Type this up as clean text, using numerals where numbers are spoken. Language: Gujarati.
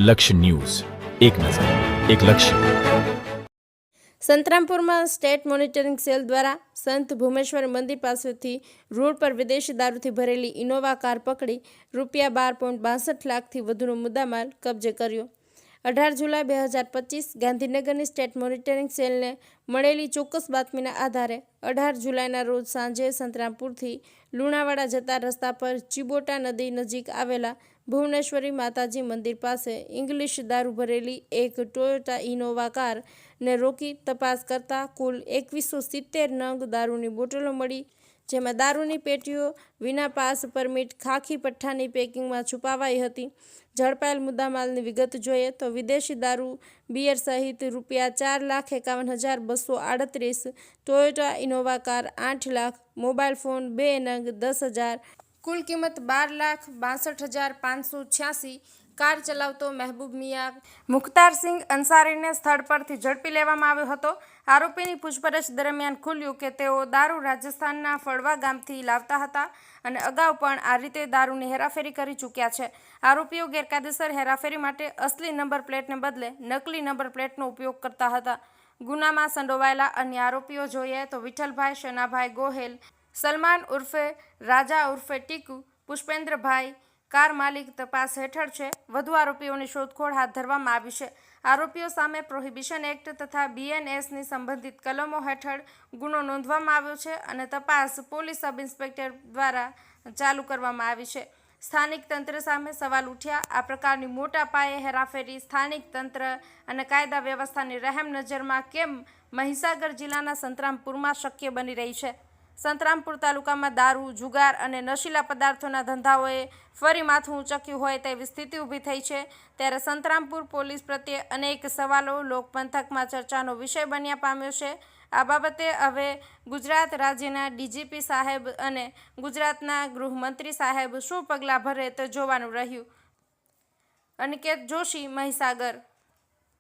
લક્ષ્ય ન્યૂઝ, એક નજર, એક લક્ષ્ય. સંતરામપુરમાં સ્ટેટ મોનિટરિંગ સેલ દ્વારા સંત ભૂમેશ્વર મંદિર પાસેથી રોડ પર વિદેશી દારૂથી ભરેલી ઇનોવા કાર પકડી ₹12.62 લાખથી વધુનો મુદ્દામાલ કબજે કર્યો. 18 જુલાઈ 2025 ગાંધીનગરની સ્ટેટ મોનિટરિંગ સેલને મળેલી ચોક્કસ બાતમીના આધારે 18 જુલાઈના રોજ સાંજે સંતરામપુરથી લુણાવાડા જતા રસ્તા પર ચિબોટા નદી નજીક આવેલા ભુવનેશ્વરી માતાજી મંદિર પાસે ઇંગ્લિશ દારૂ ભરેલી એક ટોયોટા ઇનોવા કારને રોકી તપાસ કરતા કુલ 2170 નંગ દારૂની બોટલો મળી, જેમાં દારૂની પેટીઓ વિના પાસ પરમિટ ખાખી પઠ્ઠાની પેકિંગમાં છુપાવાઈ હતી. ઝડપાયેલ મુદ્દામાલની વિગત જોઈએ તો વિદેશી દારૂ બિયર સહિત ₹4,51,238, Toyota Innova car 8 lakh, mobile phone 2 નંગ 10,000, કુલ કિંમત 12,62,586. કાર ચલાવતો મહેબૂબ મિયા મુખ્તારસિંહ અંસારીને સ્થળ પરથી ઝડપી લેવામાં આવ્યો હતો. આરોપીની પૂછપરછ દરમિયાન ખુલ્યું કે તેઓ દારૂ રાજસ્થાનના ફળવા ગામથી લાવતા હતા અને અગાઉ પણ આ રીતે દારૂની હેરાફેરી કરી ચૂક્યા છે. આરોપીઓ ગેરકાયદેસર હેરાફેરી માટે અસલી નંબર પ્લેટને બદલે નકલી નંબર પ્લેટનો ઉપયોગ કરતા હતા. ગુનામાં સંડોવાયેલા અન્ય આરોપીઓ જોઈએ તો વિઠ્ઠલભાઈ શનાભાઈ ગોહેલ, સલમાન ઉર્ફે રાજા ઉર્ફે ટીકુ, પુષ્પેન્દ્રભાઈ કાર માલિક તપાસ હેઠળ છે. વધુ આરોપીઓની શોધખોળ હાથ ધરવામાં આવી છે. આરોપીઓ સામે પ્રોહિબિશન એક્ટ તથા BNSની સંબંધિત કલમો હેઠળ ગુનો નોંધવામાં આવ્યો છે અને તપાસ પોલીસ સબ ઇન્સ્પેક્ટર દ્વારા ચાલુ કરવામાં આવી છે. સ્થાનિક તંત્ર સામે સવાલ ઉઠ્યા. આ પ્રકારની મોટા પાયે હેરાફેરી સ્થાનિક તંત્ર અને કાયદા વ્યવસ્થાની રહેમ નજરમાં કેમ મહીસાગર જિલ્લાના સંતરામપુરમાં શક્ય બની રહી છે? સંતરામપુર તાલુકામાં દારૂ, જુગાર અને નશીલા પદાર્થોના ધંધાઓએ ફરી માથું ઊંચક્યું હોય તેવી સ્થિતિ ઊભી થઈ છે. ત્યારે સંતરામપુર પોલીસ પ્રત્યે અનેક સવાલો લોકપંથકમાં ચર્ચાનો વિષય બન્યા પામ્યો છે. આ બાબતે હવે ગુજરાત રાજ્યના DGP સાહેબ અને ગુજરાતના ગૃહમંત્રી સાહેબ શું પગલાં ભરે તે જોવાનું રહ્યું. અનિકેત જોશી, મહીસાગર.